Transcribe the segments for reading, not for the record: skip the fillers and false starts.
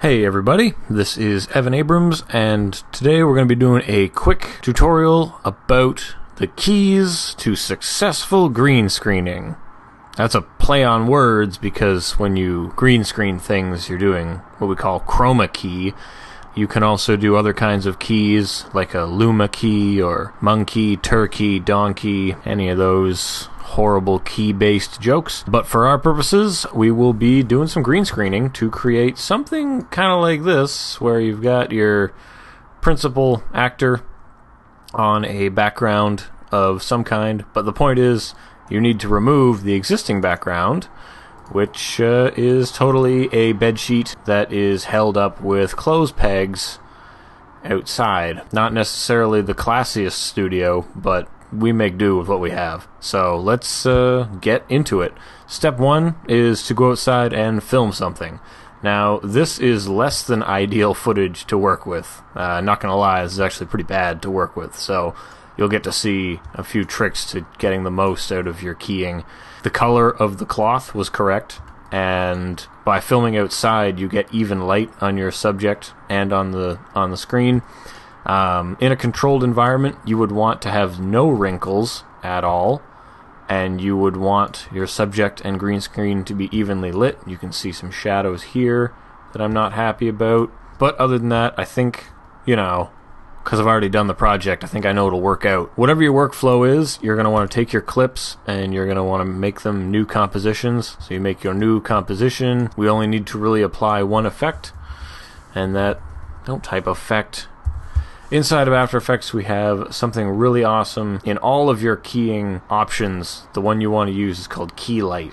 Hey everybody, this is Evan Abrams, and today we're going to be doing a quick tutorial about the keys to successful green screening. That's a play on words because when you green screen things, you're doing what we call Chroma Key. You can also do other kinds of keys, like a Luma key or monkey, turkey, donkey, any of those horrible key-based jokes. But for our purposes, we will be doing some green screening to create something kind of like this, where you've got your principal actor on a background of some kind. But the point is, you need to remove the existing background, which is totally a bedsheet that is held up with clothes pegs outside. Not necessarily the classiest studio, but we make do with what we have. So let's get into it. Step one is to go outside and film something. Now, this is less than ideal footage to work with. Not gonna lie, this is actually pretty bad to work with, so you'll get to see a few tricks to getting the most out of your keying. The color of the cloth was correct, and by filming outside, you get even light on your subject and on the screen. In a controlled environment, you would want to have no wrinkles at all, and you would want your subject and green screen to be evenly lit. You can see some shadows here that I'm not happy about, but other than that, I think, because I've already done the project, I think I know it'll work out. Whatever your workflow is, you're going to want to take your clips and you're going to want to make them new compositions. So you make your new composition. We only need to really apply one effect, and don't type effect. Inside of After Effects, we have something really awesome. In all of your keying options, the one you want to use is called Key Light.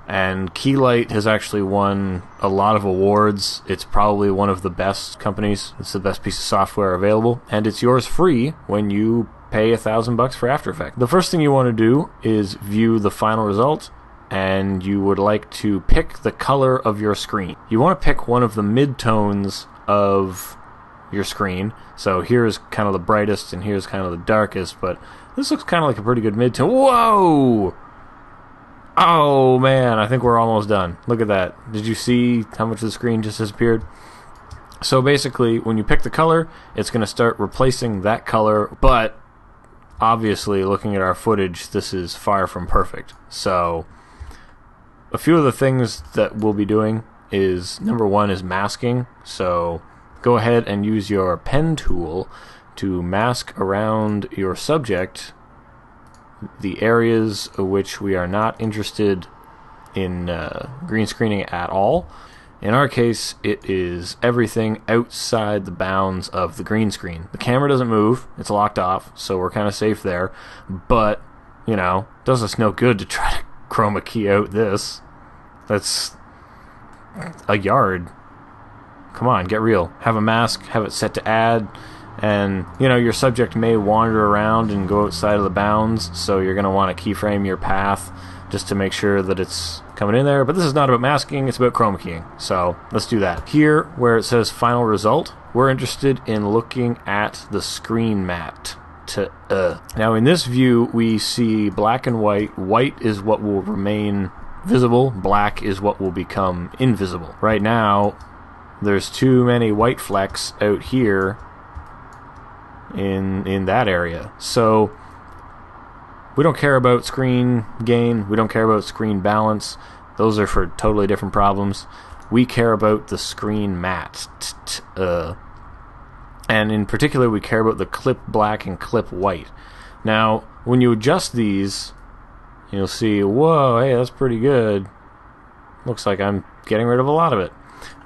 And Key Light has actually won a lot of awards. It's probably one of the best companies. It's the best piece of software available. And it's yours free when you pay $1,000 for After Effects. The first thing you want to do is view the final result, and you would like to pick the color of your screen. You want to pick one of the midtones of your screen. So here's kind of the brightest and here's kind of the darkest, but this looks kind of like a pretty good midtone. Whoa! Oh man, I think we're almost done. Look at that. Did you see how much of the screen just disappeared? So basically, when you pick the color, it's going to start replacing that color, but obviously, looking at our footage, this is far from perfect. So a few of the things that we'll be doing is, number one is masking. So go ahead and use your pen tool to mask around your subject the areas which we are not interested in green screening at all. In our case, it is everything outside the bounds of the green screen. The camera doesn't move, it's locked off, so we're kind of safe there. But, does us no good to try to chroma key out this. That's a yard. Come on, get real. Have a mask, have it set to add, and, your subject may wander around and go outside of the bounds, so you're going to want to keyframe your path just to make sure that it's coming in there. But this is not about masking, it's about chroma keying. So let's do that. Here, where it says final result, we're interested in looking at the screen mat. Now, in this view, we see black and white. White is what will remain visible. Black is what will become invisible. Right now, there's too many white flecks out here in that area. So we don't care about screen gain, we don't care about screen balance. Those are for totally different problems. We care about the screen mat. And in particular, we care about the clip black and clip white. Now, when you adjust these, you'll see, whoa, hey, that's pretty good. Looks like I'm getting rid of a lot of it.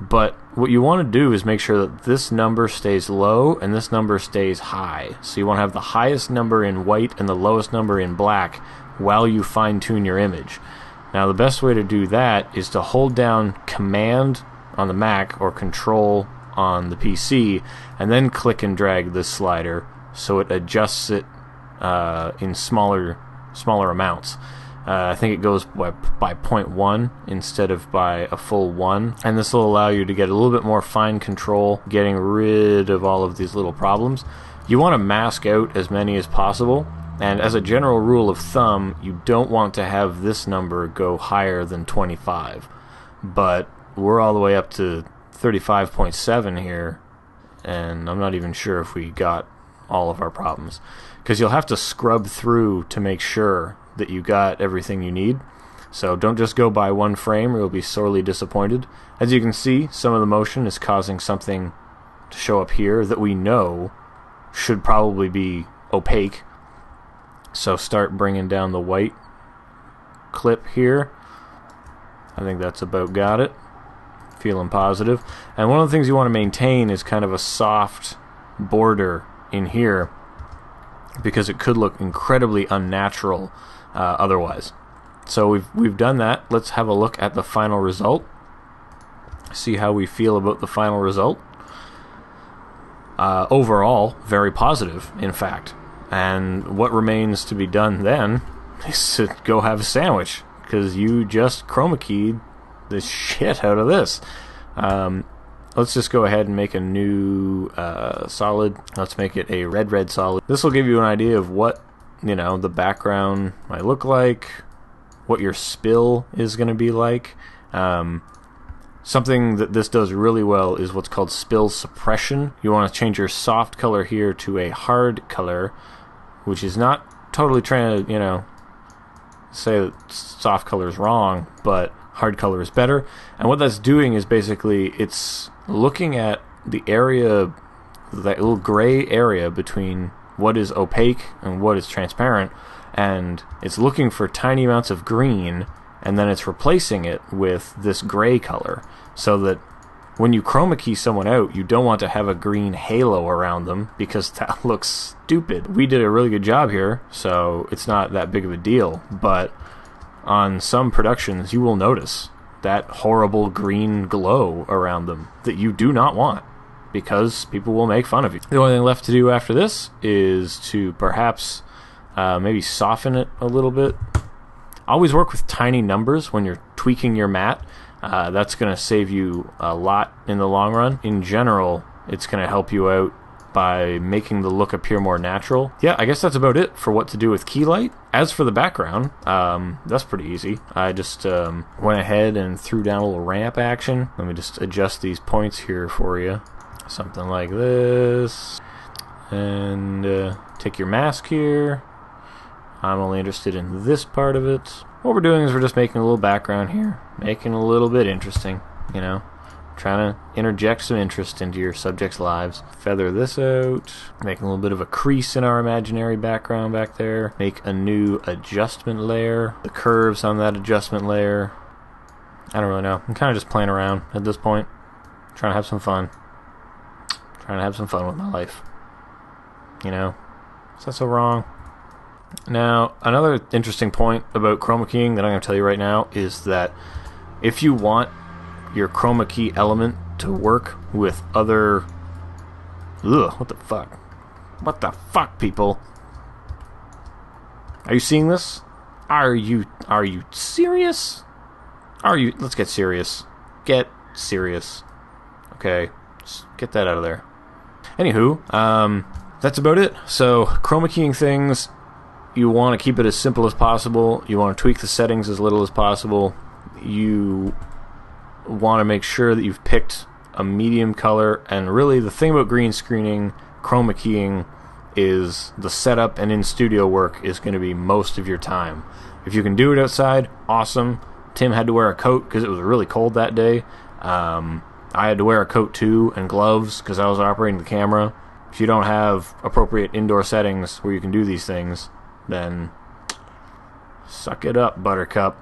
But what you want to do is make sure that this number stays low and this number stays high. So you want to have the highest number in white and the lowest number in black while you fine-tune your image. Now, the best way to do that is to hold down Command on the Mac or Control on the PC, and then click and drag this slider so it adjusts it in smaller amounts. I think it goes by 0.1 instead of by a full 1, and this will allow you to get a little bit more fine control, getting rid of all of these little problems. You want to mask out as many as possible, and as a general rule of thumb, you don't want to have this number go higher than 25, but we're all the way up to 35.7 here, and I'm not even sure if we got all of our problems, because you'll have to scrub through to make sure that you got everything you need. So don't just go by one frame or you'll be sorely disappointed. As you can see, some of the motion is causing something to show up here that we know should probably be opaque. So start bringing down the white clip here. I think that's about got it. Feeling positive. And one of the things you want to maintain is kind of a soft border in here, because it could look incredibly unnatural otherwise. So we've done that. Let's have a look at the final result. See how we feel about the final result. Overall, very positive, in fact. And what remains to be done then is to go have a sandwich, because you just chroma keyed the shit out of this. Let's just go ahead and make a new solid. Let's make it a red solid. This will give you an idea of what, you know, the background might look like, what your spill is going to be like. Something that this does really well is what's called spill suppression. You want to change your soft color here to a hard color, which is not totally trying to, you know, say that soft color is wrong, but hard color is better. And what that's doing is basically it's looking at the area, that little gray area between what is opaque and what is transparent, and it's looking for tiny amounts of green, and then it's replacing it with this gray color, so that when you chroma key someone out, you don't want to have a green halo around them, because that looks stupid. We did a really good job here, so it's not that big of a deal, but on some productions you will notice that horrible green glow around them that you do not want, because people will make fun of you. The only thing left to do after this is to perhaps maybe soften it a little bit. Always work with tiny numbers when you're tweaking your matte. That's going to save you a lot in the long run. In general, it's going to help you out by making the look appear more natural. Yeah, I guess that's about it for what to do with key light. As for the background, that's pretty easy. I just went ahead and threw down a little ramp action. Let me just adjust these points here for you. Something like this. And take your mask here. I'm only interested in this part of it. What we're doing is we're just making a little background here, making it a little bit interesting, you know, trying to interject some interest into your subjects' lives. Feather this out, making a little bit of a crease in our imaginary background back there. Make a new adjustment layer, the curves on that adjustment layer. I don't really know. I'm kind of just playing around at this point, trying to have some fun. Trying to have some fun with my life. You know, is that so wrong? Now, another interesting point about chroma keying that I'm going to tell you right now is that if you want your chroma key element to work with other... Ugh, what the fuck? What the fuck, people? Are you seeing this? Are you serious? Let's get serious. Get serious. Okay, just get that out of there. Anywho, that's about it. So, chroma keying things... You want to keep it as simple as possible. You want to tweak the settings as little as possible. You want to make sure that you've picked a medium color. And really, the thing about green screening, chroma keying, is the setup and in-studio work is going to be most of your time. If you can do it outside, awesome. Tim had to wear a coat because it was really cold that day. I had to wear a coat too, and gloves because I was operating the camera. If you don't have appropriate indoor settings where you can do these things, then suck it up, buttercup.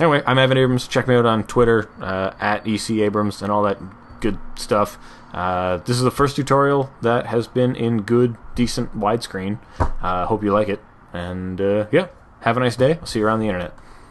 Anyway, I'm Evan Abrams. Check me out on Twitter, at ECAbrams, and all that good stuff. This is the first tutorial that has been in good, decent widescreen. Hope you like it. And, yeah, have a nice day. I'll see you around the internet.